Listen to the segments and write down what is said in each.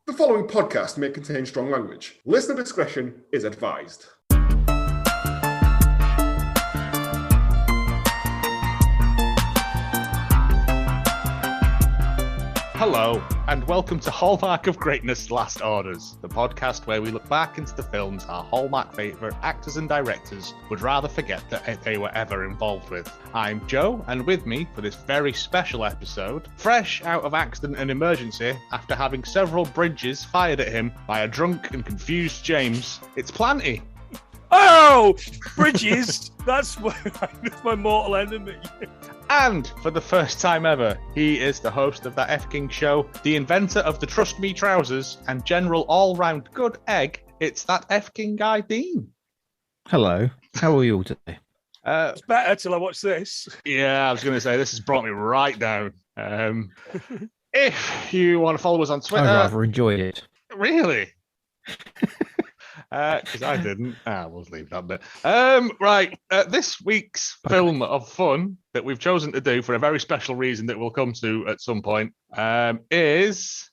The following podcast may contain strong language. Listener discretion is advised. Hello, and welcome to Hallmark of Greatness Last Orders, the podcast where we look back into the films our Hallmark favourite actors and directors would rather forget that they were ever involved with. I'm Joe, and with me for this very special episode, fresh out of accident and emergency after having several bridges fired at him by a drunk and confused James, it's Planty. Oh, bridges! That's my mortal enemy. And for the first time ever, he is the host of That Fking Show, the inventor of the Trust Me trousers, and general all-round good egg. It's That Fking Guy, Dean. Hello. How are you all today? It's better till I watch this. Yeah, I was going to say, this has brought me right down. If you want to follow us on Twitter... I rather enjoyed it. Really? Because I didn't. We'll leave that bit. Right. This week's film of fun that we've chosen to do for a very special reason that we'll come to at some point is...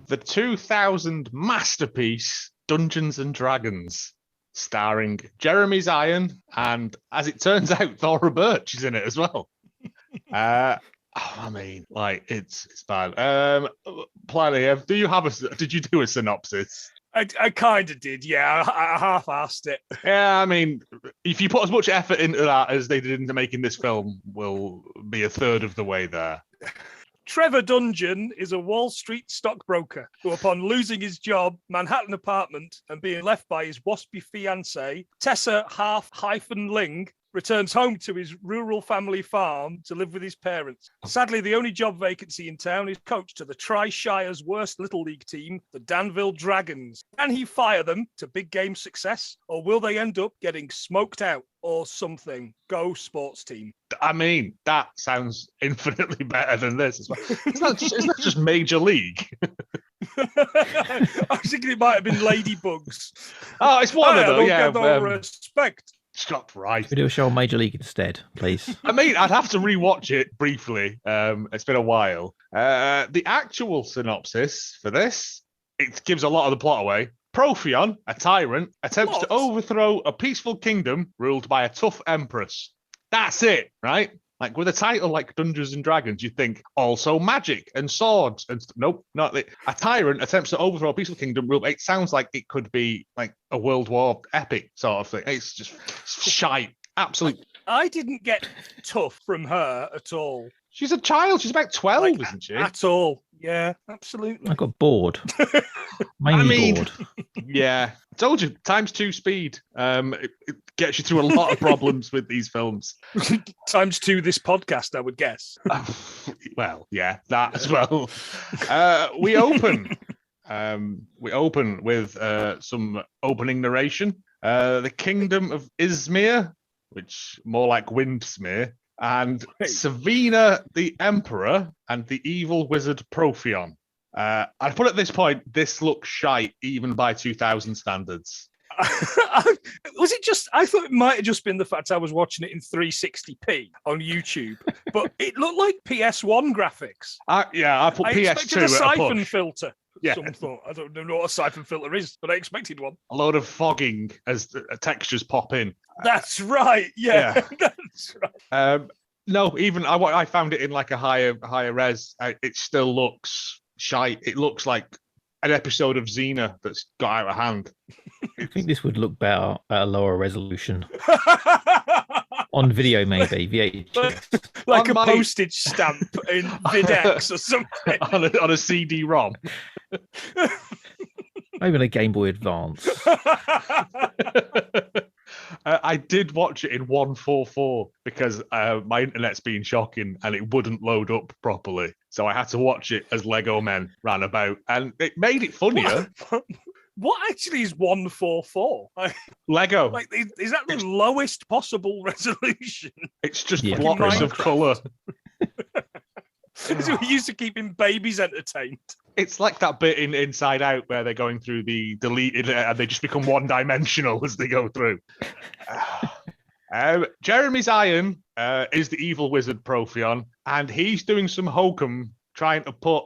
the 2000 masterpiece Dungeons and Dragons, starring Jermeys Iron, and as it turns out, Thora Birch is in it as well. It's bad. Planty, did you do a synopsis? I kind of did, yeah. I half-assed it. Yeah, I mean, if you put as much effort into that as they did into making this film, we'll be a third of the way there. Trevor Dungeon is a Wall Street stockbroker who, upon losing his job, Manhattan apartment, and being left by his waspy fiancée, Tessa Ling, returns home to his rural family farm to live with his parents. Sadly, the only job vacancy in town is coach to the Tri-Shire's worst Little League team, the Danville Dragons. Can he fire them to big game success, or will they end up getting smoked out or something? Go sports team. I mean, that sounds infinitely better than this as well. Isn't that just Major League? I was thinking it might have been Ladybugs. Oh, it's one of them, yeah. No respect. Stop right. We do a show on Major League instead, please. I mean, I'd have to rewatch it briefly. It's been a while. The actual synopsis for this, it gives a lot of the plot away. Profion, a tyrant, attempts to overthrow a peaceful kingdom ruled by a tough empress. That's it, right? Like with a title like Dungeons and Dragons, you think also magic and swords. And nope, not it. A tyrant attempts to overthrow a peaceful kingdom ruled. It sounds like it could be like a World War epic sort of thing. It's just shite. Absolute. I didn't get tough from her at all. She's a child. She's about 12, isn't she? At all. Yeah, absolutely. I got bored. Bored. Yeah. I told you, times 2 speed. It gets you through a lot of problems with these films. Times 2 this podcast, I would guess. Well, yeah, that as well. We open with some opening narration. The Kingdom of Izmir, which more like Windsmere, and Savina the Emperor and the evil wizard Profion. I put at this point, this looks shite even by 2000 standards. Was it just? I thought it might have just been the fact I was watching it in 360p on YouTube, but it looked like PS1 graphics. I put PS2 expected a siphon filter. Yeah. Some thought. I don't know what a siphon filter is, but I expected one. A load of fogging as the textures pop in. That's right. Yeah. That's right. No, even I found it in like a higher res. It still looks shite. It looks like an episode of Xena that's got out of hand. I think this would look better at a lower resolution. On video, maybe. VHS. Like a postage stamp in VidX or something. on a CD-ROM. Maybe on a Game Boy Advance. I did watch it in 144 because my internet's been shocking and it wouldn't load up properly. So I had to watch it as Lego men ran about, and it made it funnier. What actually is 144? Lego. Like, is that the lowest possible resolution? It's just blocks of colour. We're used to keeping babies entertained. It's like that bit in Inside Out where they're going through the deleted and they just become one-dimensional as they go through. Jeremy's iron is the evil wizard Profion, and he's doing some hokum trying to put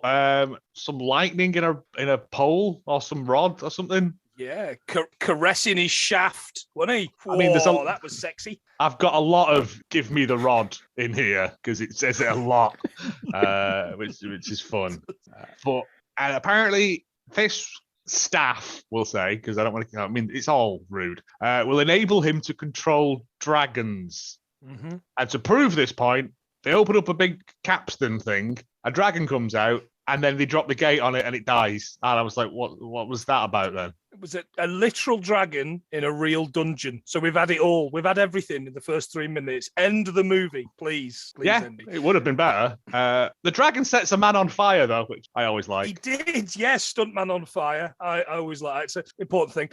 some lightning in a pole or some rod or something. Yeah, caressing his shaft, wasn't he? I mean, that was sexy. I've got a lot of "give me the rod" in here because it says it a lot, which is fun. And apparently this staff, we'll say, because I don't want to. I mean, it's all rude. Will enable him to control dragons, and to prove this point, they open up a big capstan thing. A dragon comes out, and then they drop the gate on it, and it dies. And I was like, "What was that about then?" It was a literal dragon in a real dungeon. So we've had it all. We've had everything in the first 3 minutes. End the movie, please. Yeah, end it. It would have been better. The dragon sets a man on fire, though, which I always like. He did, yes. Stuntman on fire. I always like it. It's an important thing.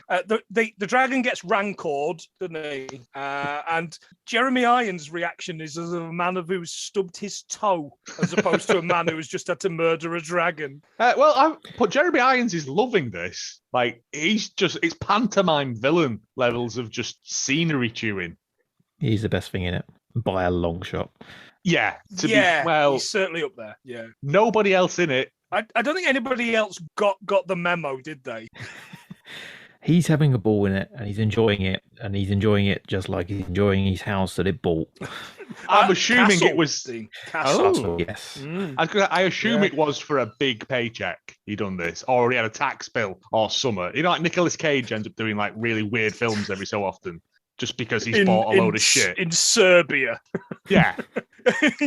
The dragon gets rancored, doesn't he? And Jeremy Irons' reaction is as a man who's stubbed his toe, as opposed to a man who has just had to murder a dragon. But Jeremy Irons is loving this. Like, it's pantomime villain levels of just scenery chewing. He's the best thing in it by a long shot. Yeah. He's certainly up there. Yeah. Nobody else in it. I don't think anybody else got the memo, did they? He's having a ball in it, and he's enjoying it, just like he's enjoying his house that it bought. I'm assuming Castle. it was. Oh, yes. I assume it was for a big paycheck. He done this, or he had a tax bill or summer. You know, like Nicolas Cage ends up doing like really weird films every so often, just because he's bought a load of shit in Serbia. Yeah.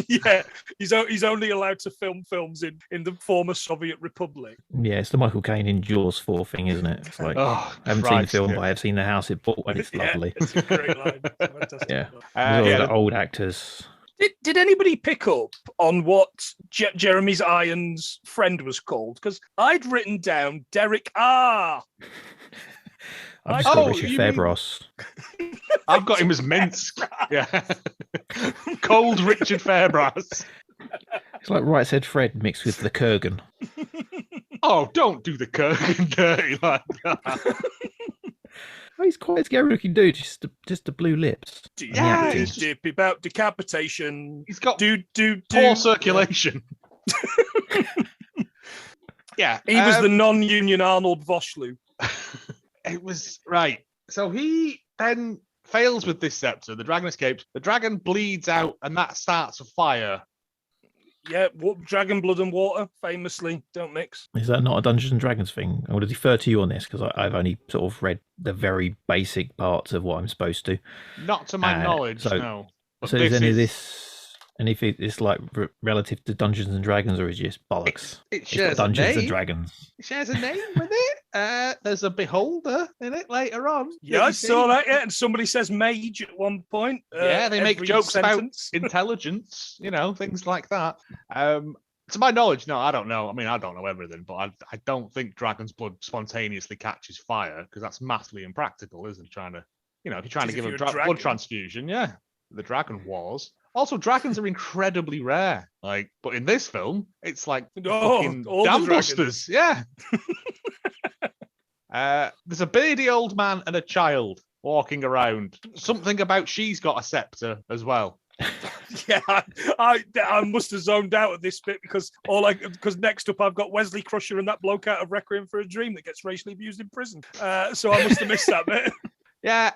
Yeah, he's only allowed to film films in the former Soviet Republic. Yeah, it's the Michael Caine in Jaws 4 thing, isn't it? It's like, I haven't seen the film, but I have seen the house it bought, and it's lovely. It's a great line. It's fantastic. Yeah, the old actors. Did anybody pick up on what Jeremy's Irons' friend was called? Because I'd written down Derek R. I've just got Richard Fairbrass. I've got him as Minsk. Yeah. Cold Richard Fairbrass. It's like Right Said Fred mixed with the Kurgan. Oh, don't do the Kurgan dirty like that. Oh, he's quite a scary looking dude, just the blue lips. Yeah, he's about decapitation. He's got poor poor circulation. Yeah. He was the non-union Arnold Vosloo. It was right. So he then fails with this scepter. The dragon escapes. The dragon bleeds out, and that starts a fire. Yeah, dragon blood and water, famously, don't mix. Is that not a Dungeons and Dragons thing? I would defer to you on this because I've only sort of read the very basic parts of what I'm supposed to. Not to my knowledge, no. But so is any of this, and if it's like relative to Dungeons and Dragons, or is it just bollocks? It shares Dungeons and Dragons. It shares a name with it. There's a beholder in it later on. Yeah, I saw that. Yeah, and somebody says mage at one point. Yeah, they make jokes about intelligence, things like that. To my knowledge, no, I don't know. I mean, I don't know everything, but I don't think dragon's blood spontaneously catches fire because that's massively impractical, isn't it? If you're trying to give a blood transfusion, yeah, the dragon wars. Also, dragons are incredibly rare. But in this film, it's like fucking dambusters. Yeah. There's a beardy old man and a child walking around. Something about she's got a scepter as well. Yeah, I must have zoned out at this bit because next up I've got Wesley Crusher and that bloke out of Requiem for a Dream that gets racially abused in prison. So I must have missed that bit. Yeah.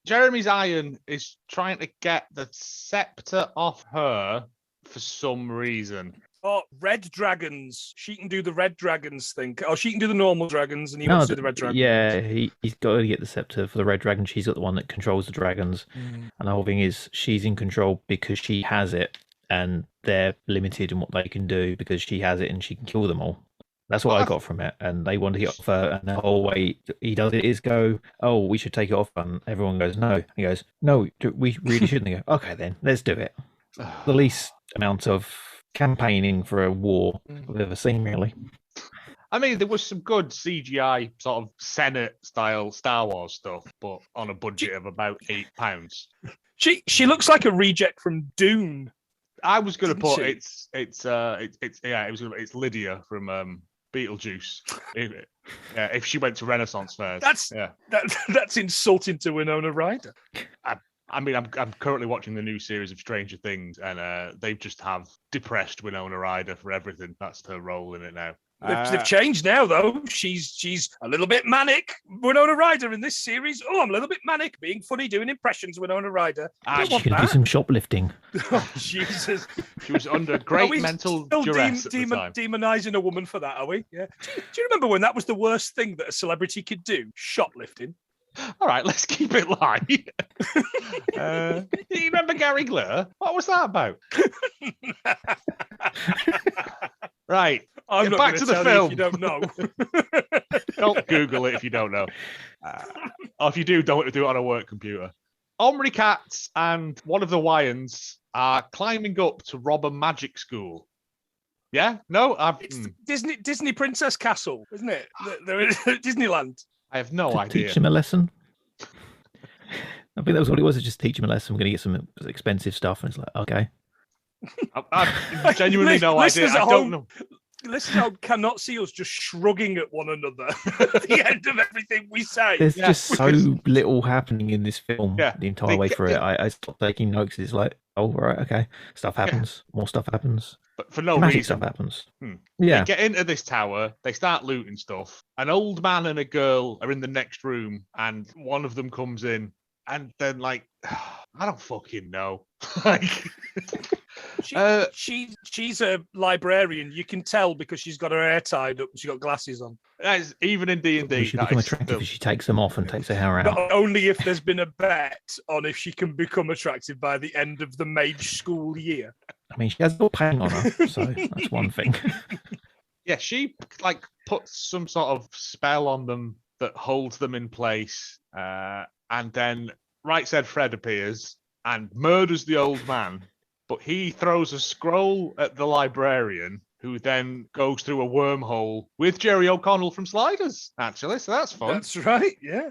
Jeremy's iron is trying to get the scepter off her for some reason. Oh, red dragons. She can do the red dragons thing. Oh, she can do the normal dragons, and he wants to do the red dragons. Yeah, he's got to get the scepter for the red dragon. She's got the one that controls the dragons. And the whole thing is she's in control because she has it, and they're limited in what they can do because she has it and she can kill them all. That's what I got from it. And they want to get off her, and the whole way he does it is go, oh, we should take it off. And everyone goes, no. He goes, no, we really shouldn't. They go, okay, then, let's do it. The least amount of campaigning for a war we've ever seen, really. I mean, there was some good CGI sort of Senate-style Star Wars stuff, but on a budget of about £8. She looks like a reject from Dune. I was going to put it's Lydia from Beetlejuice. If she went to Renaissance fairs. That's insulting to Winona Ryder. I mean, I'm currently watching the new series of Stranger Things, and they just have depressed Winona Ryder for everything. That's her role in it now. They've changed now, though. She's a little bit manic. Winona Ryder in this series. Oh, I'm a little bit manic, being funny, doing impressions. Winona Ryder. She's going to do some shoplifting. Oh, Jesus. She was under great mental duress at the time. Demonizing a woman for that, are we? Yeah. Do you remember when that was the worst thing that a celebrity could do? Shoplifting. All right, let's keep it light. Do you remember Gary Glitter? What was that about? Right. I'm not back to the tell film. You if you don't know. Don't Google it if you don't know. Or if you do, don't do it on a work computer. Omri Katz and one of the Wyans are climbing up to rob a magic school. Yeah? No? It's the Disney Princess Castle, isn't it? They're in Disneyland. I have no idea. Teach him a lesson. I think that was what it was. Just teach him a lesson. We're going to get some expensive stuff. And it's like, okay. I genuinely no idea. I don't know. Listeners cannot see us just shrugging at one another at the end of everything we say. There's just so little happening in this film the entire way through it. I stopped taking notes. It's like, oh, right, okay. Stuff happens. More stuff happens. But for no Magic reason. Stuff happens. Yeah. They get into this tower. They start looting stuff. An old man and a girl are in the next room, and one of them comes in, and then like, I don't fucking know. Like, she's a librarian. You can tell because she's got her hair tied up and she's got glasses on. Even in D&D, she become attractive if she takes them off and takes her hair out. But only if there's been a bet on if she can become attractive by the end of the mage school year. I mean, she has no paint on her, so that's one thing. Yeah, she like puts some sort of spell on them that holds them in place, and then Right Said Fred appears and murders the old man, but he throws a scroll at the librarian, who then goes through a wormhole with Jerry O'Connell from Sliders, actually, so that's fun. That's right, yeah.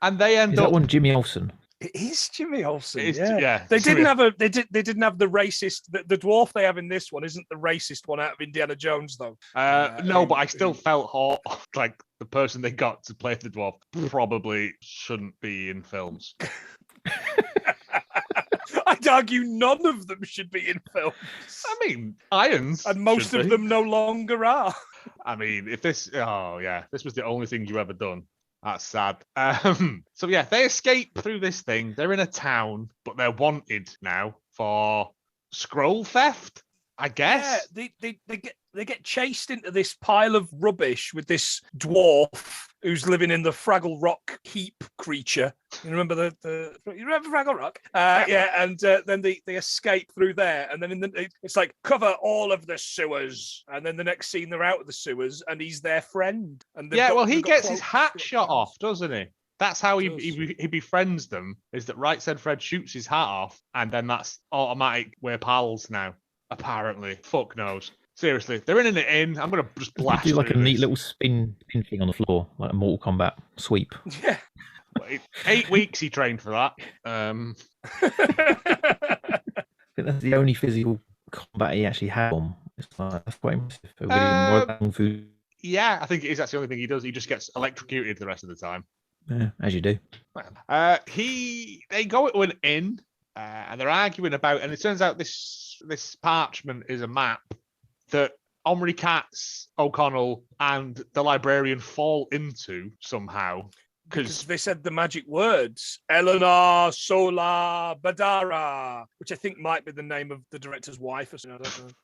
And they end Is up... that one Jimmy Olsen? It is Jimmy Olsen. Yeah. They didn't have they didn't have the racist. The dwarf they have in this one isn't the racist one out of Indiana Jones, though. No, but I still felt like the person they got to play the dwarf probably shouldn't be in films. I'd argue none of them should be in films. I mean, Irons, and most of them no longer are. I mean, if this was the only thing you ever done. That's sad. So yeah, they escape through this thing. They're in a town, but they're wanted now for scroll theft, I guess. Yeah, they get chased into this pile of rubbish with this dwarf who's living in the Fraggle Rock heap creature. You remember you remember Fraggle Rock? And then they escape through there, and then it's like cover all of the sewers, and then the next scene they're out of the sewers, and he's their friend. And he gets his hat shot off, doesn't he? That's how he befriends them. Is that Right Said Fred shoots his hat off, and then that's automatic. We're pals now. Apparently, fuck knows. Seriously, they're in an inn. I'm gonna just blast. Do like a neat little spin thing on the floor, like a Mortal Kombat sweep. Yeah. 8 weeks he trained for that. I think that's the only physical combat he actually had on. That's quite impressive. Yeah, I think it is. That's the only thing he does. He just gets electrocuted the rest of the time. Yeah, as you do. They go to an inn and they're arguing about, and it turns out this parchment is a map that Omri Katz, O'Connell, and the librarian fall into somehow. Because they said the magic words, Eleanor Sola Badara, which I think might be the name of the director's wife or something. I don't know.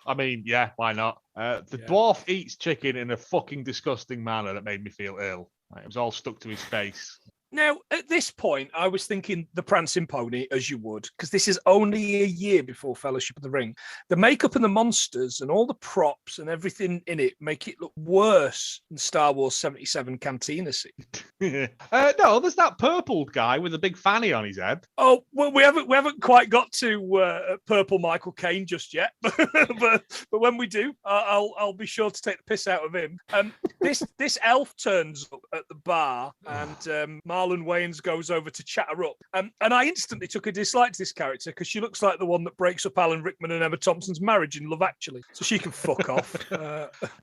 I mean, yeah, why not? Dwarf eats chicken in a fucking disgusting manner that made me feel ill. It was all stuck to his face. Now, at this point, I was thinking the Prancing Pony, as you would, because this is only a year before Fellowship of the Ring. The makeup and the monsters and all the props and everything in it make it look worse than Star Wars 77 Cantina scene. No, there's that purple guy with a big fanny on his head. Oh, well, we haven't quite got to purple Michael Caine just yet, but when we do, I'll be sure to take the piss out of him. This elf turns up at the bar and Marlon Wayans goes over to chat her up. And I instantly took a dislike to this character because she looks like the one that breaks up Alan Rickman and Emma Thompson's marriage in Love Actually. So she can fuck off.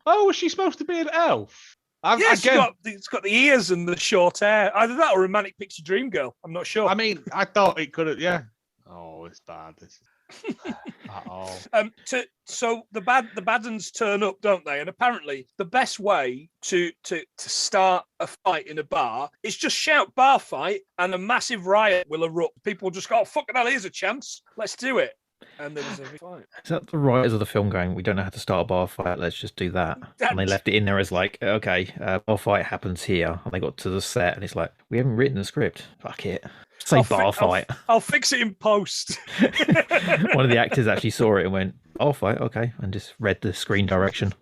Oh, was she supposed to be an elf? It's got the ears and the short hair. Either that or a Manic Pixie Dream Girl. I'm not sure. I mean, I thought it could have. Yeah. Oh, it's bad. This is at all. So the bad uns turn up, don't they? And apparently, the best way to start a fight in a bar is just shout "bar fight," and a massive riot will erupt. People will just go, "Oh, fucking hell, here's a chance. Let's do it." And there's a fight. Is that the writers of the film going, we don't know how to start a bar fight, let's just do that? And they left it in there as like, okay, bar fight happens here. And they got to the set and it's like, we haven't written the script. Fuck it. Say bar fight. I'll fix it in post. One of the actors actually saw it and went, bar fight, okay. And just read the screen direction.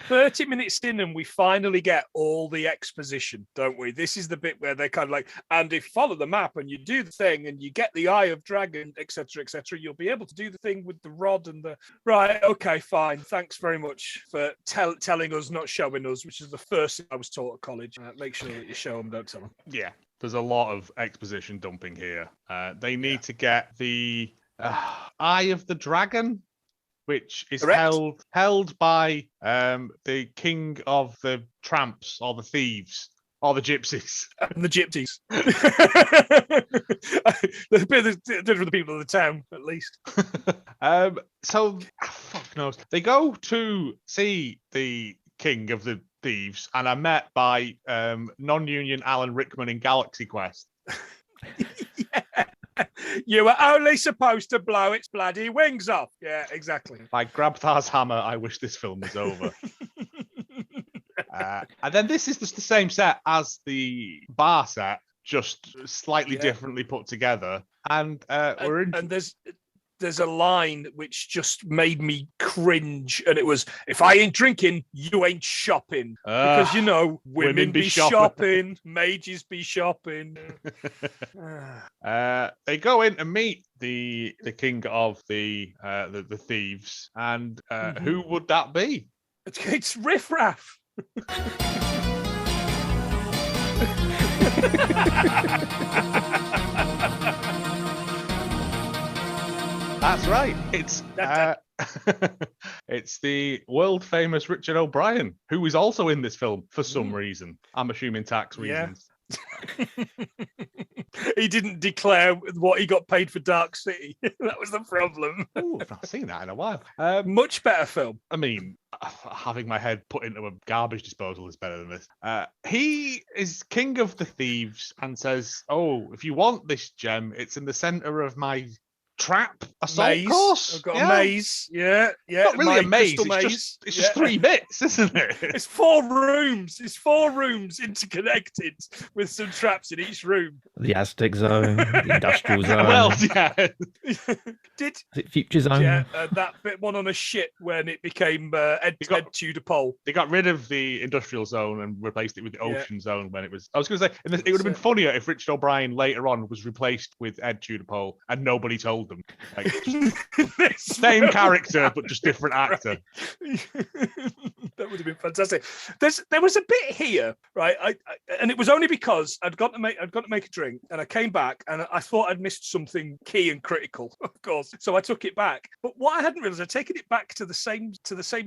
30 minutes in and we finally get all the exposition, don't we? This is the bit where they're kind of like, and if you follow the map and you do the thing and you get the eye of dragon, etc., you'll be able to do the thing with the rod and the... Right, okay, fine. Thanks very much for telling us, not showing us, which is the first thing I was taught at college. Make sure that you show them, don't tell them. Yeah, there's a lot of exposition dumping here. They need to get the eye of the dragon, which is held by the king of the tramps or the thieves or the gypsies. And the gypsies. The people of the town, at least. So, fuck knows. They go to see the king of the thieves and are met by non-union Alan Rickman in Galaxy Quest. Yeah. You were only supposed to blow its bloody wings off. Yeah, exactly. By Grabthar's hammer, I wish this film was over. And then this is just the same set as the bar set, just slightly differently put together. And we're in. And there's a line which just made me cringe, and it was, "If I ain't drinking, you ain't shopping." Because, you know, women be shopping, mages be shopping. They go in and meet the king of the thieves, and who would that be? It's Riff Raff. That's right. It's it's the world famous Richard O'Brien, who is also in this film for some reason. I'm assuming tax reasons. He didn't declare what he got paid for Dark City. That was the problem. Ooh, I've not seen that in a while. Much better film. I mean, having my head put into a garbage disposal is better than this. He is king of the thieves and says, "Oh, if you want this gem, it's in the center of my trap assault course. I've got a maze. Yeah. Not really a maze. It's just 3 bits, isn't it? It's 4 rooms. It's 4 rooms interconnected with some traps in each room. The Aztec zone, the industrial zone. Well, yeah. Is it Future Zone? Yeah, that bit one on a ship when it became Ed Tudor Pole. They got rid of the industrial zone and replaced it with the ocean zone when it was. I was going to say, it would have been funnier if Richard O'Brien later on was replaced with Ed Tudor Pole and nobody told them. Like, same character, but just different actor. That would have been fantastic. There was a bit here, right? And it was only because I'd got to make a drink, and I came back, and I thought I'd missed something key and critical, of course. So I took it back. But what I hadn't realised, I'd taken it back to the same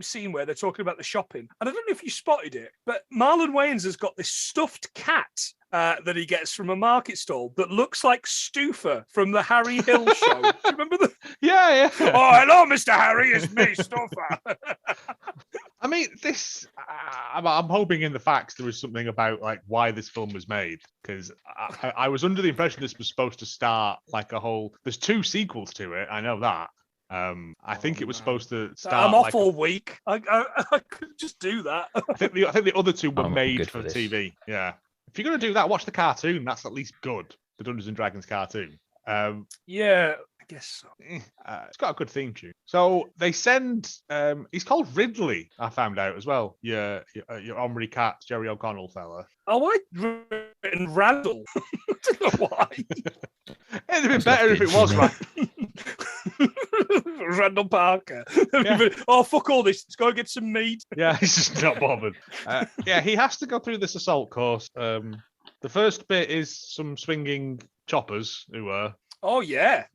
scene where they're talking about the shopping. And I don't know if you spotted it, but Marlon Wayans has got this stuffed cat that he gets from a market stall that looks like Stuffer from the Harry Hill show. Do you remember the? Yeah. Oh, hello, Mr. Harry. It's me, Stuffer. I mean, this. I'm hoping in the facts there was something about like why this film was made, because I was under the impression this was supposed to start like a whole. There's 2 sequels to it. I know that. I think it was supposed to start. I'm off all week. I could just do that. I think the other 2 were made for TV. Yeah. If you're going to do that, watch the cartoon. That's at least good. The Dungeons and Dragons cartoon. Yeah, I guess so. It's got a good theme tune. So they send. He's called Ridley. I found out as well. Your Omri Cat, Jerry O'Connell fella. Oh, I'd written Randall. I don't know why. It'd have been better if it was right. Randall Parker. Yeah. Oh, fuck all this. Let's go get some meat. Yeah, he's just not bothered. He has to go through this assault course. The first bit is some swinging choppers who are. Oh yeah,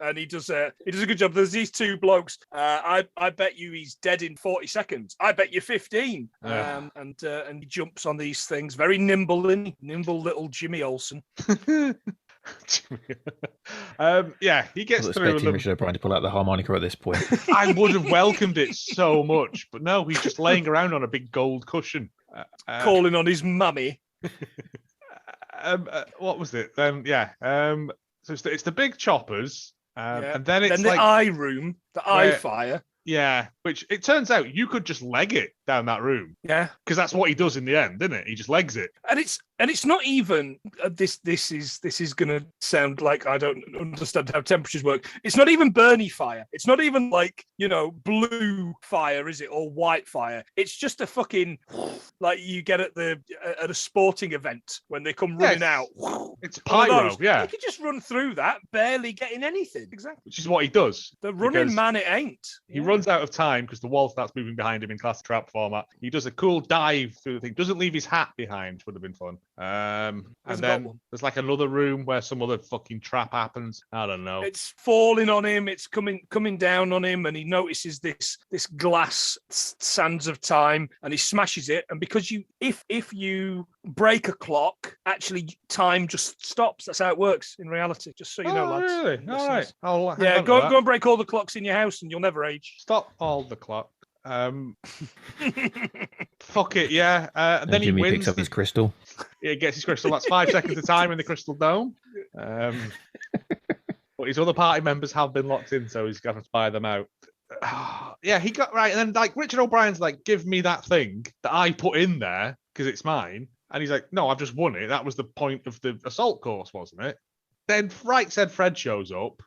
and he does a good job. There's these two blokes. I bet you he's dead in 40 seconds. I bet you 15. Yeah. And he jumps on these things, very nimble little Jimmy Olson. He gets I was through expecting them. Richard O'Brien to pull out the harmonica at this point. I would have welcomed it so much, but no, he's just laying around on a big gold cushion. Calling on his mummy. What was it? So it's the big choppers, and then it's the like eye room, the eye fire. Yeah, which it turns out you could just leg it down that room. Yeah, because that's what he does in the end, isn't it? He just legs it, and it's not even this is gonna sound like I don't understand how temperatures work. It's not even Bernie fire. It's not even like blue fire, is it, or white fire? It's just a fucking like you get at a sporting event when they come running out. It's pyro. Yeah, you could just run through that, barely getting anything. Exactly, which is what he does. The running man, it ain't. He runs out of time because the wall starts moving behind him in classic trap format. He does a cool dive through the thing. Doesn't leave his hat behind, which would have been fun. And then there's like another room where some other fucking trap happens. I don't know. It's falling on him. It's coming down on him, and he notices this glass sands of time, and he smashes it. And because if you break a clock, actually time just stops. That's how it works in reality. Just so you know, lads. Really? All right. Go and break all the clocks in your house, and you'll never age. Stop all the clock. Fuck it, yeah. And then Jimmy he wins. picks up his crystal. Yeah, he gets his crystal. That's 5 seconds of time in the crystal dome. But his other party members have been locked in, so he's going to buy them out. Yeah, he got right. And then like Richard O'Brien's like, give me that thing that I put in there because it's mine. And he's like, no, I've just won it. That was the point of the assault course, wasn't it? Then Right Said Fred shows up.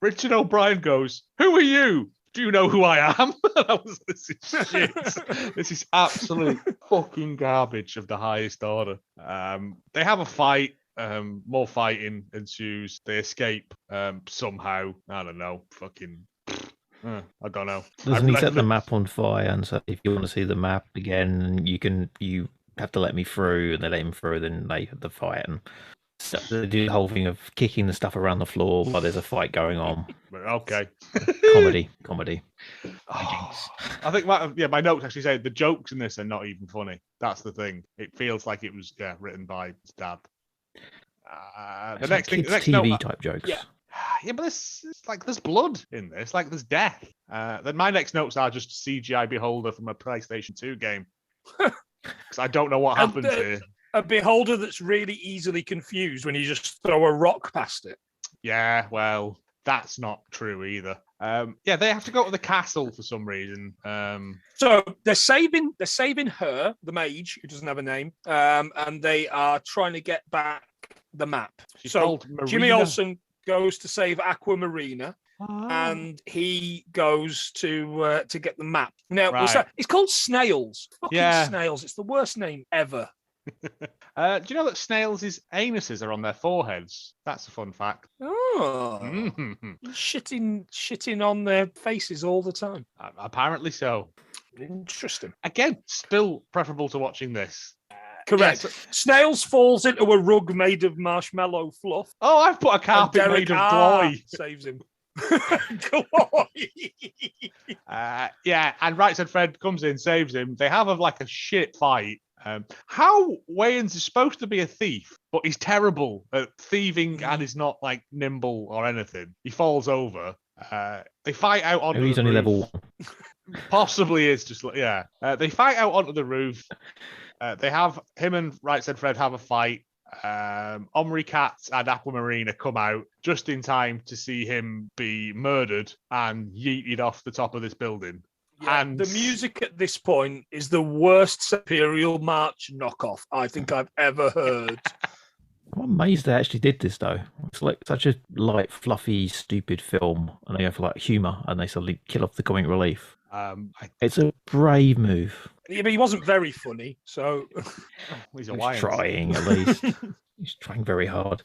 Richard O'Brien goes, who are you? Do you know who I am? This is shit. This is absolute fucking garbage of the highest order. They have a fight. More fighting ensues. They escape somehow. I don't know. Fucking. I don't know. Doesn't he set the map on fire? And so if you want to see the map again, you have to let me through, and they let him through. Then they have the fight, and they do the whole thing of kicking the stuff around the floor while there's a fight going on. Okay. Comedy. Oh, I think my notes actually say the jokes in this are not even funny. That's the thing. It feels like it was written by his dad. The next TV type jokes. Yeah, but there's blood in this. Like there's death. Then my next notes are just CGI Beholder from a PlayStation 2 game. Because I don't know what happens here. A beholder that's really easily confused when you just throw a rock past it. Yeah, well, that's not true either. They have to go to the castle for some reason. So they're saving her, the mage, who doesn't have a name, and they are trying to get back the map. She's so called Marina. Jimmy Olson goes to save Aquamarina. And he goes to get the map. Now, it's called Snails. Fucking Snails. It's the worst name ever. Do you know that snails' anuses are on their foreheads? That's a fun fact. Oh, shitting on their faces all the time. Apparently so. Interesting. Again, still preferable to watching this. Correct. Yes. Snails falls into a rug made of marshmallow fluff. Oh, I've put a carpet made of glory. Saves him. And Right Said Fred comes in, saves him. They have a shit fight. How Wayans is supposed to be a thief, but he's terrible at thieving and is not nimble or anything. He falls over. They fight out onto he's the only roof. level 1. Possibly is just they fight out onto the roof. They have him and Right Said Fred have a fight. Omri Katz and Aquamarina come out just in time to see him be murdered and yeeted off the top of this building. Yeah, and the music at this point is the worst Imperial March knockoff I think I've ever heard. I'm amazed they actually did this though. It's like such a light, fluffy, stupid film, and they go for humour, and they suddenly kill off the comic relief. It's a brave move. Yeah, but he wasn't very funny, so he's trying at least. He's trying very hard.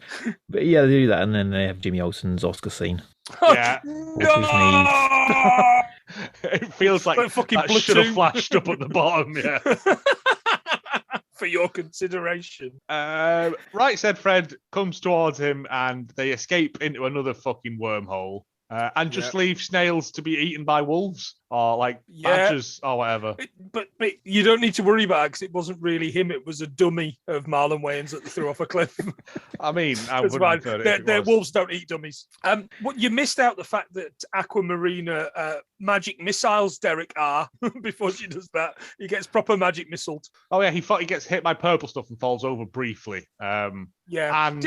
But yeah, they do that, and then they have Jimmy Olsen's Oscar scene. Yeah. It feels like fucking that should have flashed up at the bottom, yeah. for your consideration. Right said Fred comes towards him and they escape into another fucking wormhole. And just leave snails to be eaten by wolves or like badgers or whatever. But you don't need to worry about it because it wasn't really him. It was a dummy of Marlon Wayans that they threw off a cliff. I mean, I wouldn't have heard it. Their wolves don't eat dummies. What you missed out the fact that Aquamarina magic missiles Derek are before she does that. He gets proper magic missiled. Oh yeah, he thought he gets hit by purple stuff and falls over briefly. Yeah, and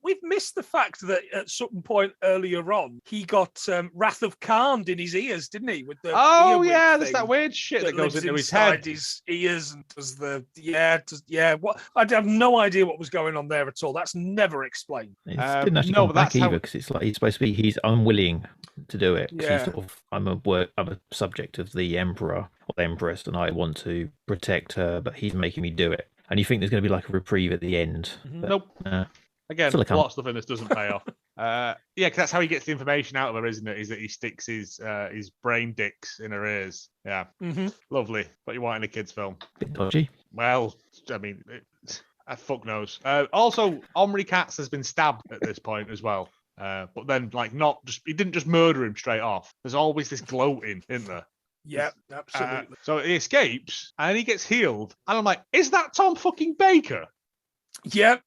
we've missed the fact that at some point earlier on he got Wrath of Khan in his ears, didn't he? With the there's that weird shit that goes into his head, his ears, and does the What I have no idea what was going on there at all. That's never explained. It didn't actually come back either because it's like he's unwilling to do it. Yeah. Mm-hmm. I'm a subject of the Emperor or the Empress, and I want to protect her, but he's making me do it. And you think there's going to be like a reprieve at the end. But, nope. Again, a lot of stuff in this doesn't pay off. Because that's how he gets the information out of her, isn't it? Is that he sticks his brain dicks in her ears. Yeah. Mm-hmm. Lovely. What you want in a kid's film. Bit dodgy. Well, I mean, fuck knows. Also, Omri Katz has been stabbed at this point as well. But then, he didn't just murder him straight off. There's always this gloating, isn't there? Yeah, absolutely. So he escapes and he gets healed. And I'm like, is that Tom fucking Baker? Yeah,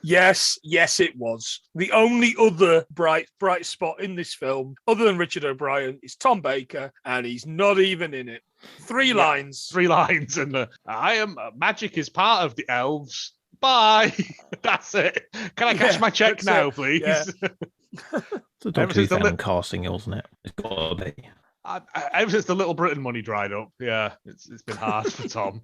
yes, it was. The only other bright spot in this film, other than Richard O'Brien, is Tom Baker, and he's not even in it. Three lines, and magic is part of the elves. Bye. That's it. Can I cash my check now, please? Yeah. It's a Dog Tooth Allen casting, isn't it? It's got to be. Ever since the Little Britain money dried up, it's been hard for Tom.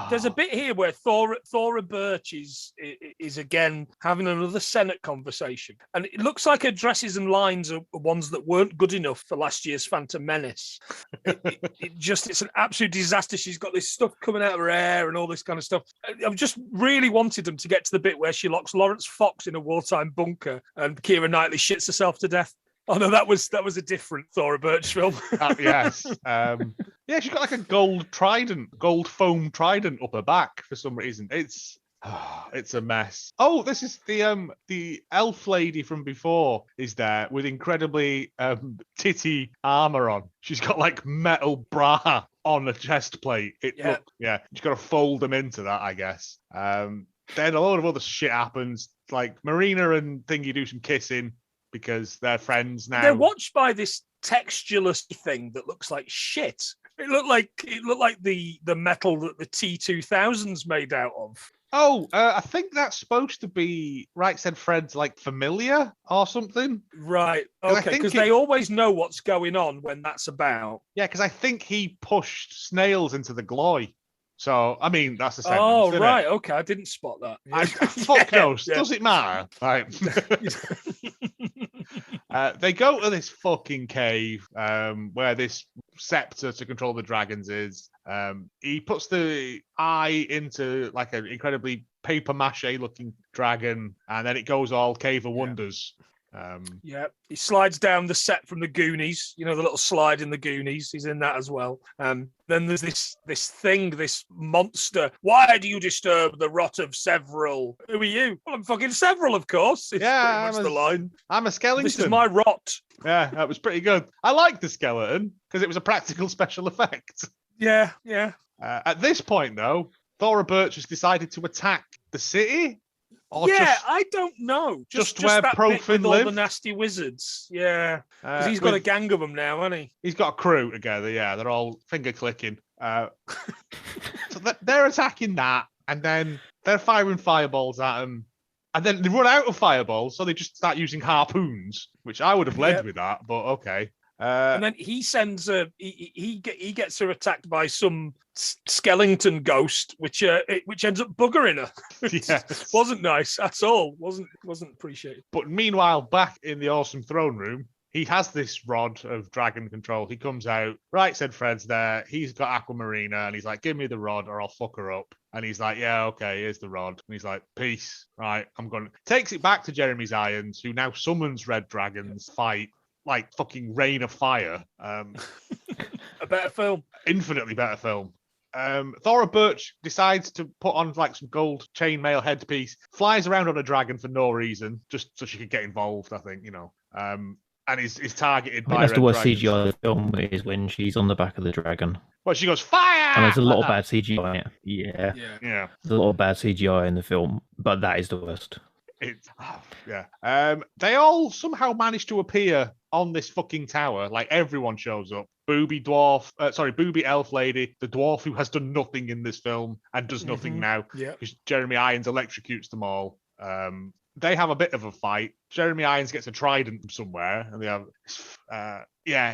There's a bit here where Thora Birch is again having another Senate conversation, and it looks like her dresses and lines are ones that weren't good enough for last year's Phantom Menace. It's an absolute disaster. She's got this stuff coming out of her hair and all this kind of stuff. I've just really wanted them to get to the bit where she locks Lawrence Fox in a wartime bunker and Keira Knightley shits herself to death. Oh no, that was a different Thora Birch film. Yes. She's got like a gold foam trident up her back for some reason. It's a mess. Oh, this is the elf lady from before is there with incredibly titty armor on. She's got like metal bra on a chest plate. She's got to fold them into that, I guess. Then a lot of other shit happens. Like Marina and Thingy do some kissing because they're friends now. They're watched by this textureless thing that looks like shit. It looked like the metal that the T2000's made out of. Oh, I think that's supposed to be Right Said Fred's like familiar or something. Right. Okay. Because they always know what's going on when that's about. Yeah, because I think he pushed snails into the gloy. So, I mean, that's a sentence. Oh, right. It? Okay. I didn't spot that. Fuck knows. Does it matter? Right. They go to this fucking cave where this scepter to control the dragons is. He puts the eye into like an incredibly paper mache looking dragon, and then it goes all Cave of Wonders. He slides down the set from the Goonies, the little slide in the Goonies. He's in that as well. Then there's this monster. Why do you disturb the rot of several? Who are you? Well, I'm fucking several, of course. It's pretty much the line. I'm a skeleton. This is my rot. Yeah, that was pretty good. I liked the skeleton because it was a practical special effect. Yeah. At this point, though, Thora Birch has decided to attack the city. I don't know. Just where that Profin bit with all live? the nasty wizards. Yeah, because he's got a gang of them now, hasn't he? He's got a crew together. Yeah, they're all finger clicking. So they're attacking that, and then they're firing fireballs at them, and then they run out of fireballs, so they just start using harpoons, which I would have led with that, but okay. And then he sends he gets her attacked by some skeleton ghost, which ends up buggering her. Yes. Wasn't nice at all. Wasn't appreciated. But meanwhile, back in the awesome throne room, he has this rod of dragon control. He comes out. Right Said Fred's there. He's got Aquamarina, and he's like, "Give me the rod, or I'll fuck her up." And he's like, "Yeah, okay, here's the rod." And he's like, "Peace." Right, I'm going. Takes it back to Jeremy's Irons, who now summons red dragons. Fight. Like fucking Rain of Fire. A better film. Infinitely better film. Thora Birch decides to put on like some gold chainmail headpiece, flies around on a dragon for no reason, just so she could get involved, I think, and is targeted I by think that's the red worst dragons. CGI of the film is when she's on the back of the dragon. Well, she goes, fire! And there's a lot like of bad CGI in it. Yeah. Yeah. There's a lot of bad CGI in the film, but that is the worst. They all somehow manage to appear on this fucking tower. Like, everyone shows up. Booby elf lady, the dwarf who has done nothing in this film and does nothing now. Yeah. Because Jeremy Irons electrocutes them all. They have a bit of a fight. Jeremy Irons gets a trident from somewhere, and they have,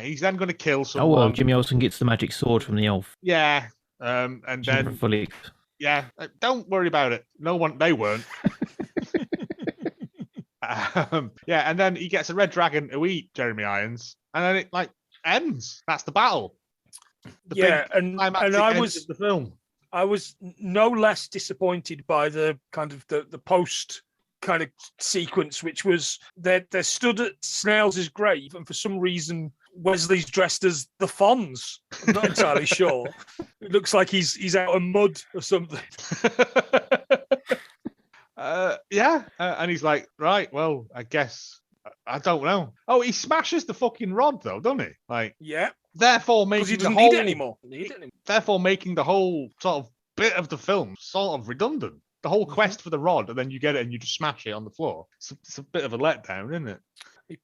he's then going to kill someone. Oh, well, Jimmy Olsen gets the magic sword from the elf. Yeah, and then don't worry about it. They weren't. And then he gets a red dragon to eat Jeremy Irons, and then it ends. That's the battle. And I was the film. I was no less disappointed by the kind of the post kind of sequence, which was they're stood at Snails' grave, and for some reason Wesley's dressed as the Fonz. I'm not entirely sure. It looks like he's out of mud or something. And he's like, right, well, I guess I don't know. Oh, he smashes the fucking rod though, doesn't he? Like, yeah. Therefore, Because he making doesn't need it anymore. Therefore, making the whole sort of bit of the film sort of redundant. The whole quest for the rod, and then you get it and you just smash it on the floor. It's a bit of a letdown, isn't it?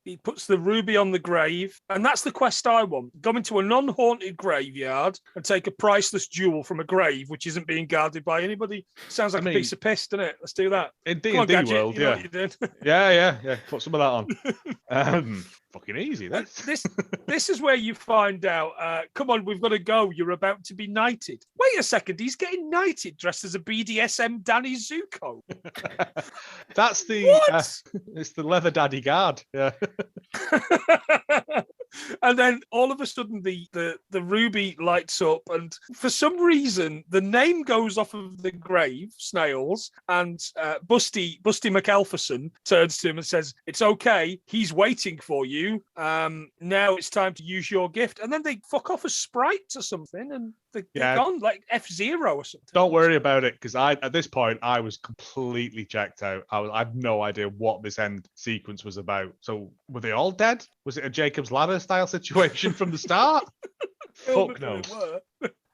He puts the ruby on the grave, and that's the quest I want. Go into a non-haunted graveyard and take a priceless jewel from a grave which isn't being guarded by anybody. Sounds like a piece of piss, doesn't it? Let's do that. In D&D world, you know what you did. Yeah. Put some of that on. Fucking easy. This is where you find out, come on, we've got to go. You're about to be knighted. Wait a second, he's getting knighted dressed as a BDSM Danny Zuko. That's it's the leather daddy guard. Yeah. And then all of a sudden the ruby lights up, and for some reason the name goes off of the grave, Snails, and Busty McAlpherson turns to him and says, "It's okay, he's waiting for you. Now it's time to use your gift." And then they fuck off as sprites or something, and they're gone, like F-Zero or something. Don't worry about it, because at this point I was completely checked out. I had no idea what this end sequence was about. So were they all dead? Was it a Jacob's Ladder style situation from the start? Fuck no.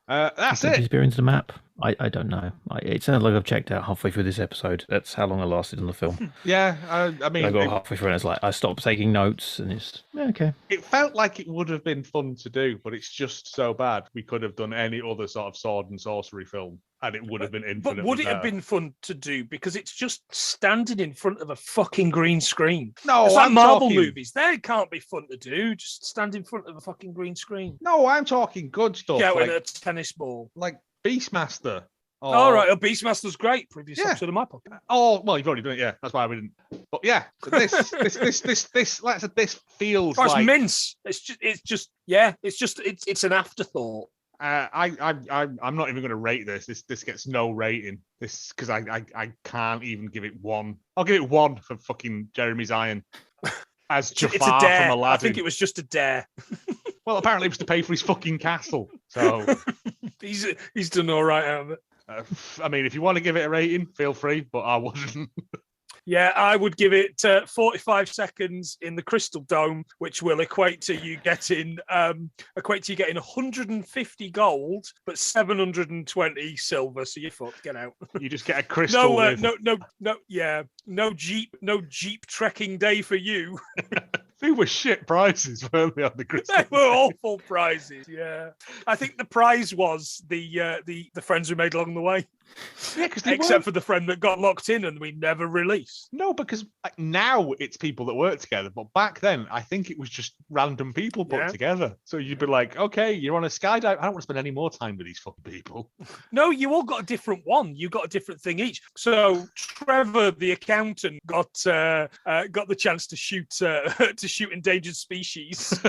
That's it. Disappear into the map. I don't know. It sounds like I've checked out halfway through this episode. That's how long I lasted on the film. Yeah, I mean, I got halfway through and it's like I stopped taking notes, and it's okay. It felt like it would have been fun to do, but it's just so bad. We could have done any other sort of sword and sorcery film, and it would have been infinitely But would it have been fun to do? Because it's just standing in front of a fucking green screen. No, it's like Marvel movies. They can't be fun to do. Just stand in front of a fucking green screen. No, I'm talking good stuff. Get with a tennis ball. Like Beastmaster. All right, Beastmaster's great. Previous episode of my podcast. Oh, well, you've already done it. Yeah, that's why we didn't. But yeah, so this feels like mince. It's an afterthought. I'm not even going to rate this. This gets no rating. This because I can't even give it one. I'll give it one for fucking Jeremy's Iron as Jafar from Aladdin. I think it was just a dare. Well, apparently it was to pay for his fucking castle. So he's done all right out of it. I mean, if you want to give it a rating, feel free, but I wouldn't. Yeah, I would give it 45 seconds in the Crystal Dome, which will equate to you getting 150 gold, but 720 silver. So you're fucked. Get out. You just get a crystal. No Jeep trekking day for you. They were shit prizes, weren't they, on the Crystal? They were awful prizes. Yeah, I think the prize was the friends we made along the way. Yeah, because except for the friend that got locked in and we never released. No, because now it's people that work together, but back then I think it was just random people put together. So you'd be like, okay, you're on a skydive. I don't want to spend any more time with these fucking people. No, you all got a different one. You got a different thing each. So Trevor, the accountant, got the chance to shoot endangered species.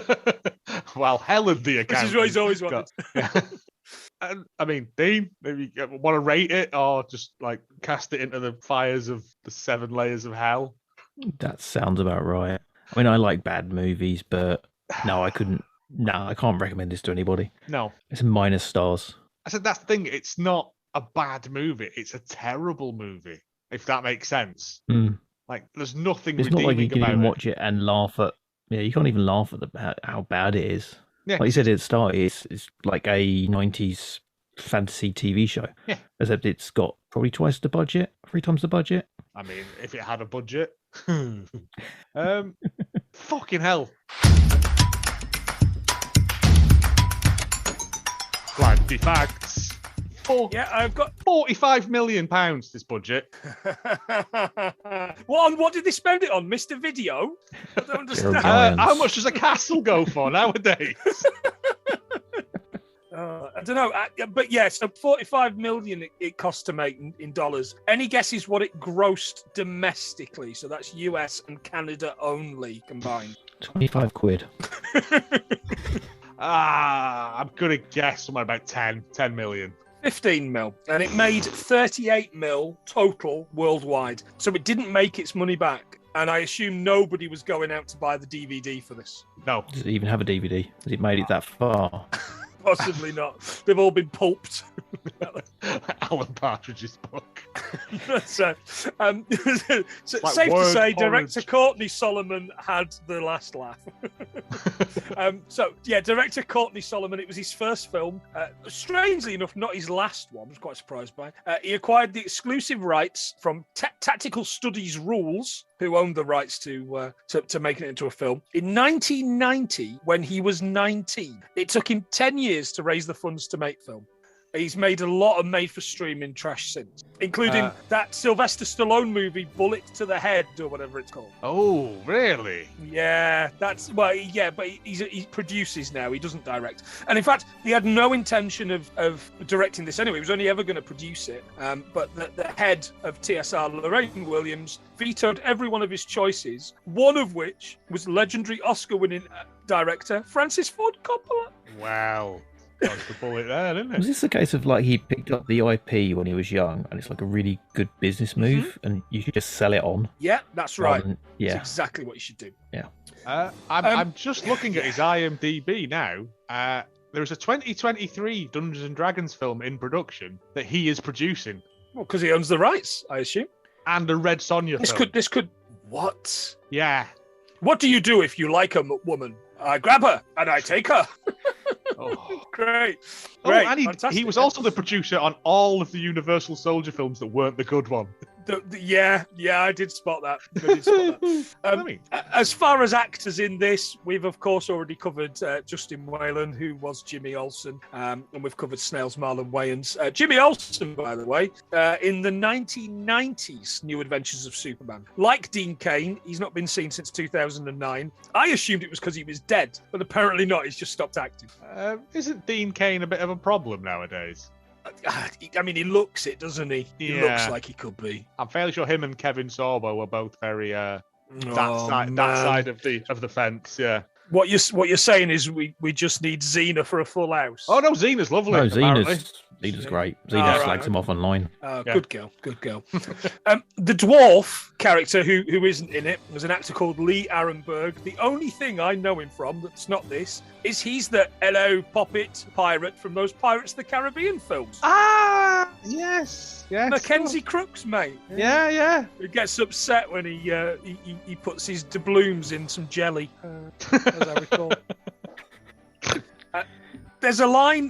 Well, Helen, the accountant, which is what he's always wanted. I mean, Dean, maybe you want to rate it or just like cast it into the fires of the 7 layers of hell? That sounds about right. I mean, I like bad movies, but no, I couldn't. No, I can't recommend this to anybody. No, it's -stars. I said that's the thing. It's not a bad movie. It's a terrible movie, if that makes sense. Mm. Like, there's nothing It's not like you redeeming can about even it. watch it and laugh at. Yeah, you can't even laugh at how bad it is. Yeah, Like you said at the start, it's like a 90s fantasy TV show. Yeah. Except it's got probably twice the budget, 3 times the budget. I mean, if it had a budget. Fucking hell. Planty facts. Yeah, I've got. £45 million, this budget. What did they spend it on? Mr. Video? I don't understand. Giants. How much does a castle go for nowadays? I don't know, but yeah, so 45 million it cost to make in dollars. Any guesses what it grossed domestically? So that's US and Canada only combined. 25 quid. I'm gonna guess somewhere about 10 million. 15 mil, and it made 38 mil total worldwide. So it didn't make its money back, and I assume nobody was going out to buy the DVD for this. No. Does it even have a DVD? Has it made it that far? Possibly not. They've all been pulped. Alan Partridge's book. So, Like safe to word say, porridge. director Courtney Solomon had the last laugh. Director Courtney Solomon, it was his first film. Strangely enough, not his last one. I was quite surprised by. He acquired the exclusive rights from Tactical Studies Rules, who owned the rights to making it into a film. In 1990, when he was 19, it took him 10 years to raise the funds to make film. He's made a lot of made-for-streaming trash since, including that Sylvester Stallone movie, Bullet to the Head, or whatever it's called. Oh, really? Yeah, but he produces now. He doesn't direct. And in fact, he had no intention of directing this anyway. He was only ever going to produce it. But the head of TSR, Lorraine Williams, vetoed every one of his choices, one of which was legendary Oscar-winning director Francis Ford Coppola. Wow. Dodged the bullet there, didn't it? Was this the case of like he picked up the IP when he was young and it's like a really good business move and you should just sell it on? Yeah, that's right. Yeah. That's exactly what you should do. Yeah. I'm just looking at his IMDb now. There's a 2023 Dungeons and Dragons film in production that he is producing, Well, because he owns the rights, I assume. and a Red Sonja film. This could. What? Yeah. What do you do if you like a woman? I grab her and I take her. Oh. Great. And Fantastic. he was also the producer on all of the Universal Soldier films that weren't the good one. Yeah, I did spot that. As far as actors in this, we've of course already covered Justin Whalen, who was Jimmy Olsen, and we've covered Snails, Marlon Wayans. Jimmy Olsen, by the way, in the 1990s New Adventures of Superman. Like Dean Cain, he's not been seen since 2009. I assumed it was because he was dead, but apparently not. He's just stopped acting. Isn't Dean Cain a bit of a problem nowadays? I mean, he looks it, doesn't he? He looks like he could be. I'm fairly sure him and Kevin Sorbo were both very that side of the fence. Yeah. What you're saying is we just need Xena for a full house. Oh no, Xena's lovely. No, apparently. Xena's great. Xena slags him off online. Yeah. Good girl. The dwarf character who isn't in it was an actor called Lee Arenberg. The only thing I know him from that's not this is he's the Hello Poppet pirate from those Pirates of the Caribbean films. Ah, yes. Mackenzie Crooks, mate. Yeah. He gets upset when he puts his doubloons in some jelly, as I recall. There's a line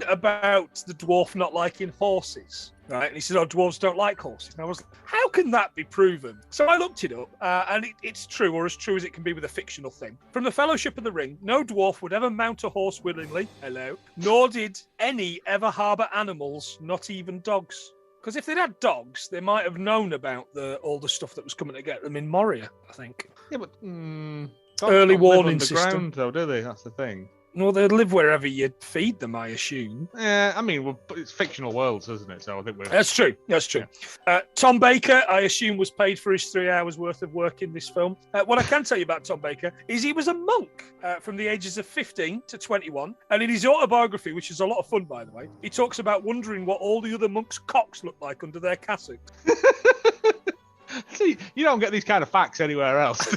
about the dwarf not liking horses, right? And he said, dwarves don't like horses. And I was like, how can that be proven? So I looked it up, and it's true, or as true as it can be with a fictional thing. From the Fellowship of the Ring, no dwarf would ever mount a horse willingly, nor did any ever harbour animals, not even dogs. Because if they'd had dogs, they might have known about all the stuff that was coming to get them in Moria, I think. Yeah, but early warning the system. ground, though, do they? That's the thing. Well, they live wherever you feed them, I assume. Yeah, I mean, it's fictional worlds, isn't it? So I think we're... That's true. Tom Baker, I assume, was paid for his 3 hours worth of work in this film. What I can tell you about Tom Baker is he was a monk from the ages of 15 to 21. And in his autobiography, which is a lot of fun, by the way, he talks about wondering what all the other monks' cocks look like under their cassocks. See, you don't get these kind of facts anywhere else.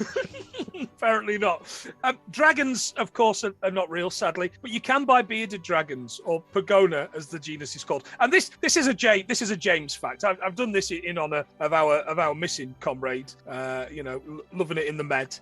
Apparently not. Dragons, of course, are not real, sadly, but you can buy bearded dragons, or Pagona, as the genus is called. And this is a James fact. I've done this in honor of our missing comrade. Loving it in the Med.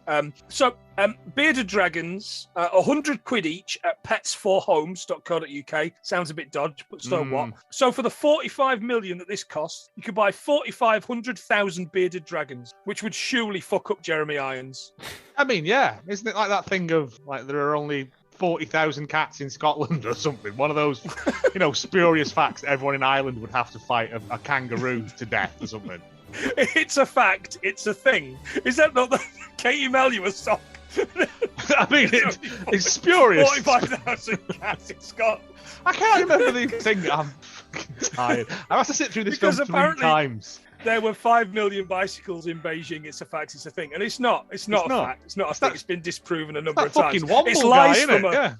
Bearded dragons, 100 quid each at pets4homes.co.uk. Sounds a bit dodgy, but so what? So for the 45 million that this costs, you could buy 4,500,000 bearded dragons, which would surely fuck up Jeremy Irons. I mean, yeah, isn't it like that thing of like there are only 40,000 cats in Scotland or something? One of those, spurious facts everyone in Ireland would have to fight a kangaroo to death or something. It's a fact. It's a thing. Is that not the Katie Melua song? I mean, it's spurious. 45,000 cats in Scotland. I can't remember the thing. I'm fucking tired. I have to sit through this film 3 times. There were 5 million bicycles in Beijing. It's a fact. It's a thing, and it's not. It's not a fact. It's not a thing. It's been disproven a number of times. It's lies from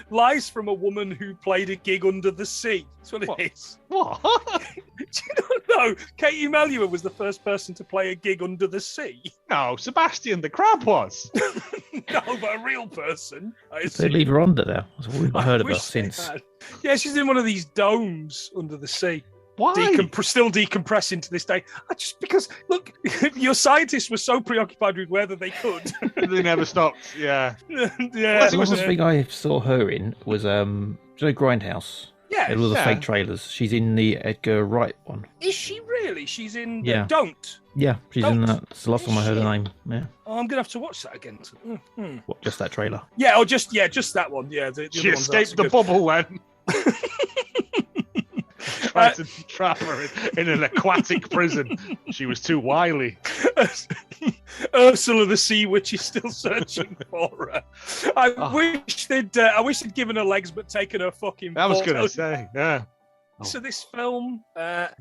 lies from a woman who played a gig under the sea. That's what it is. What? Do you not know? Katie Melua was the first person to play a gig under the sea. No, Sebastian the Crab was. No, but a real person. They leave her under there. I've heard of her since. Yeah, she's in one of these domes under the sea. Why? Still decompressing to this day. Because, look, your scientists were so preoccupied with whether they could. They never stopped, yeah. Yeah. The last thing I saw her in was, Grindhouse. Yeah. It was the fake trailers. She's in the Edgar Wright one. Is she really? She's in Don't. Yeah, she's in that. It's the last time I heard her name. Yeah. Oh, I'm going to have to watch that again. What, just that trailer? Yeah, just that one. Yeah. She escaped the bubble then. Tried to trap her in an aquatic prison. She was too wily. Ursula the Sea Witch is still searching for her. I wish they'd given her legs but taken her fucking. I was going to say, yeah. So this film,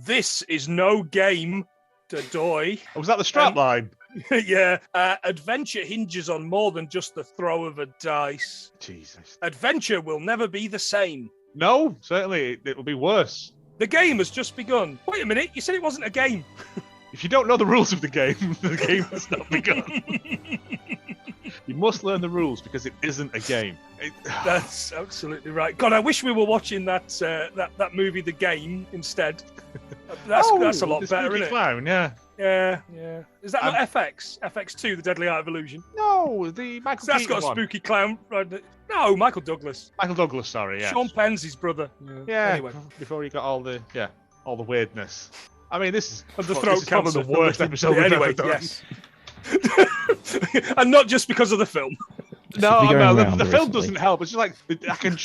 this is no game to doy. Oh, was that the strap line? Yeah. Adventure hinges on more than just the throw of a dice. Jesus. Adventure will never be the same. No, certainly it will be worse. The game has just begun. Wait a minute, you said it wasn't a game. If you don't know the rules of the game has not begun. You must learn the rules because it isn't a game. That's absolutely right. God, I wish we were watching that movie, The Game, instead. That's a lot better, isn't it? Clown, yeah. Yeah. Is that not FX? FX2, The Deadly Art of Illusion? No, the Michael That's got a spooky clown. No, Michael Douglas. Michael Douglas, sorry, yeah. Sean Penn's his brother. Yeah. Anyway. Before you got all the weirdness. I mean, this is probably the worst episode we've ever done. Yes. And not just because of the film. No, the film doesn't help. It's just like I can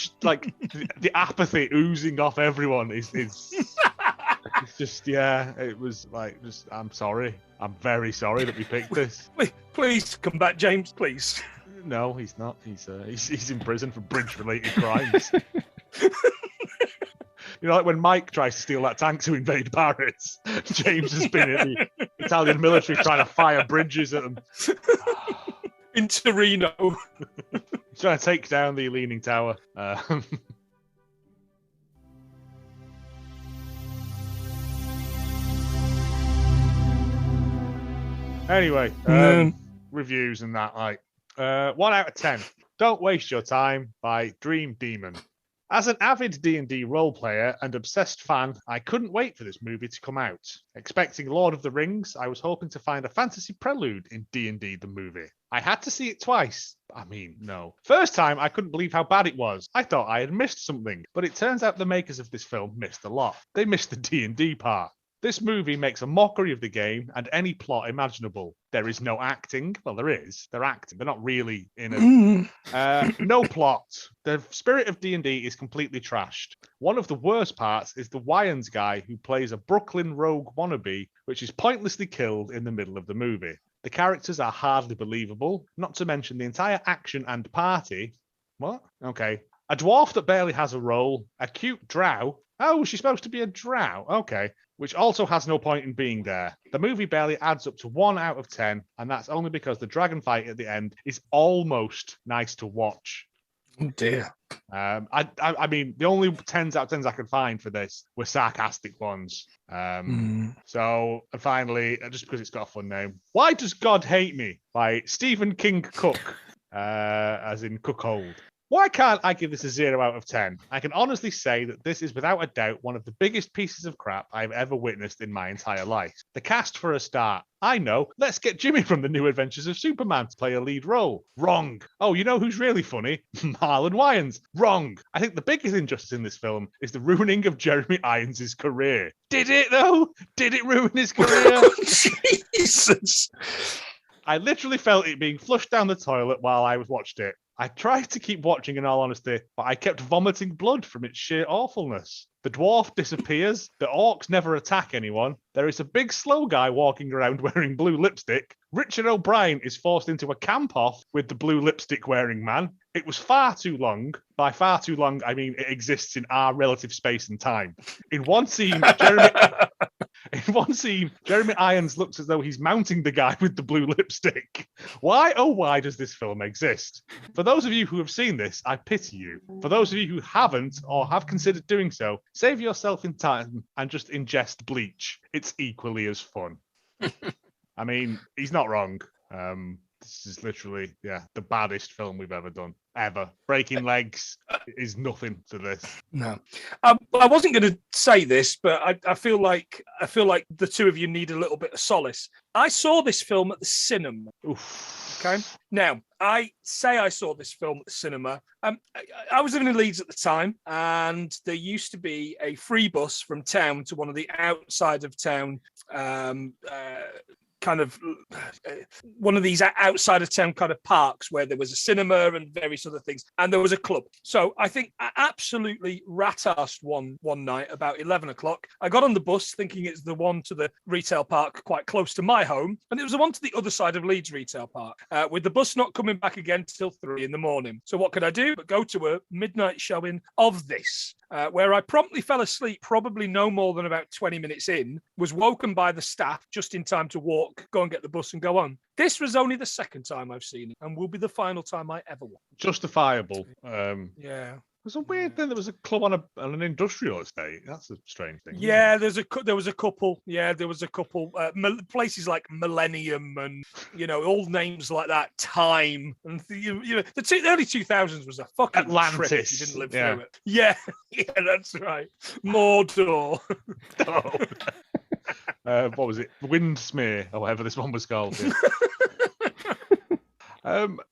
the apathy oozing off everyone is it's just it was like I'm sorry. I'm very sorry that we picked this. Please come back, James, please. No, he's not. He's in prison for bridge-related crimes. Like when Mike tries to steal that tank to invade Paris, James has been in the Italian military trying to fire bridges at them. In Torino. He's trying to take down the Leaning Tower. Anyway, reviews and that, 1 out of 10. Don't Waste Your Time by Dream Demon. As an avid D&D role player and obsessed fan, I couldn't wait for this movie to come out. Expecting Lord of the Rings, I was hoping to find a fantasy prelude in D&D the movie. I had to see it twice. I mean, no. First time, I couldn't believe how bad it was. I thought I had missed something, but it turns out the makers of this film missed a lot. They missed the D&D part. This movie makes a mockery of the game and any plot imaginable. There is no acting. Well, there is. They're acting. They're not really in it. No plot. The spirit of D&D is completely trashed. One of the worst parts is the Wyans guy who plays a Brooklyn rogue wannabe, which is pointlessly killed in the middle of the movie. The characters are hardly believable, not to mention the entire action and party. What? Okay. A dwarf that barely has a role. A cute drow. Oh, she's supposed to be a drow. Okay. Which also has no point in being there. The movie barely adds up to 1 out of 10, and that's only because the dragon fight at the end is almost nice to watch. Oh dear. I mean, the only 10s out of 10s I could find for this were sarcastic ones. So, and finally, just because it's got a fun name, Why Does God Hate Me? By Stephen King Cook, as in Cookhold. Why can't I give this a 0 out of 10? I can honestly say that this is without a doubt one of the biggest pieces of crap I've ever witnessed in my entire life. The cast for a start. I know, let's get Jimmy from The New Adventures of Superman to play a lead role. Wrong. Oh, you know who's really funny? Marlon Wayans. Wrong. I think the biggest injustice in this film is the ruining of Jeremy Irons' career. Did it though? Did it ruin his career? Jesus. I literally felt it being flushed down the toilet while I watched it. I tried to keep watching in all honesty, but I kept vomiting blood from its sheer awfulness. The dwarf disappears, the orcs never attack anyone, there is a big slow guy walking around wearing blue lipstick, Richard O'Brien is forced into a camp-off with the blue lipstick wearing man. It was far too long. By far too long, I mean it exists in our relative space and time. In one scene, Jeremy Irons looks as though he's mounting the guy with the blue lipstick. Why, oh why does this film exist? For those of you who have seen this, I pity you. For those of you who haven't or have considered doing so, save yourself in time and just ingest bleach. It's equally as fun. I mean, he's not wrong. This is literally, the baddest film we've ever done. Ever. Breaking Legs is nothing to this. No. I wasn't going to say this, but I feel like the two of you need a little bit of solace. I saw this film at the cinema. Oof. Okay. Now, I say I saw this film at the cinema. I was living in Leeds at the time, and there used to be a free bus from town to one of the outside of town kind of one of these outside of town kind of parks where there was a cinema and various other things, and there was a club. So I think I absolutely rat-assed one night about 11 o'clock. I got on the bus thinking it's the one to the retail park quite close to my home, and it was the one to the other side of Leeds Retail Park, with the bus not coming back again till 3 a.m. So what could I do but go to a midnight showing of this, where I promptly fell asleep, probably no more than about 20 minutes in, was woken by the staff just in time to go and get the bus and go on. This was only the second time I've seen it, and will be the final time I ever watch. Justifiable. Yeah. There's a weird thing. There was a club on an industrial estate. That's a strange thing. Yeah, there was a couple. Yeah, there was a couple. Places like Millennium and, old names like that. Time and the early 2000s was a fucking Atlantis. Trip if you didn't live through it. Yeah, that's right. Mordor. What was it? Windsmere, or whatever this one was called.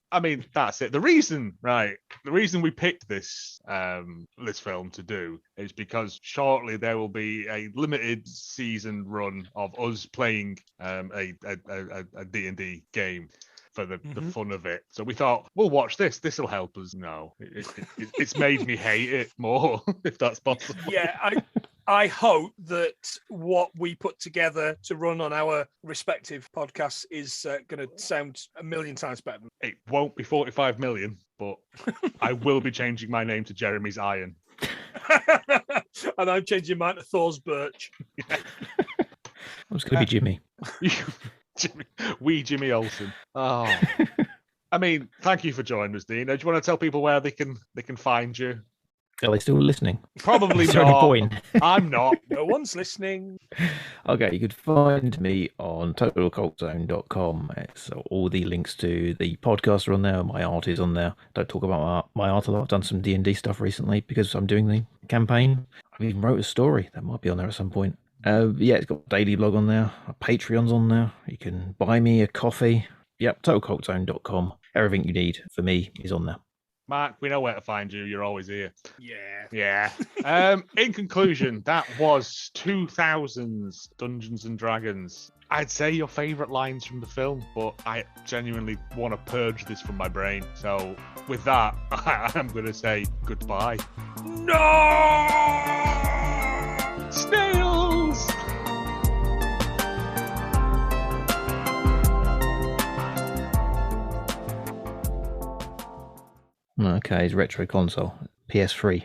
I mean, that's it. The reason we picked this film to do is because shortly there will be a limited season run of us playing a D&D game for the fun of it. So we thought, we'll watch this. This will help us. No, it's made me hate it more, if that's possible. Yeah, I hope that what we put together to run on our respective podcasts is going to sound a million times better. It won't be 45 million, but I will be changing my name to Jeremy's Iron. And I'm changing mine to Thor's Birch. I'm just going to be Jimmy. Jimmy Olson. Oh. I mean, thank you for joining us, Dean. Do you want to tell people where they can find you? Are they still listening? Probably Is there any not. point? I'm not. No one's listening. Okay, you could find me on totalcultzone.com. So all the links to the podcast are on there. My art is on there. Don't talk about my art a lot. I've done some D&D stuff recently because I'm doing the campaign. I've even wrote a story that might be on there at some point. It's got a daily blog on there. Patreon's on there. You can buy me a coffee. Yep, totalcultzone.com. Everything you need for me is on there. Mark, we know where to find you. You're always here. Yeah. In conclusion, that was 2000's Dungeons and Dragons. I'd say your favourite lines from the film, but I genuinely want to purge this from my brain. So with that, I'm going to say goodbye. No! Snails! Okay, it's retro console. PS3.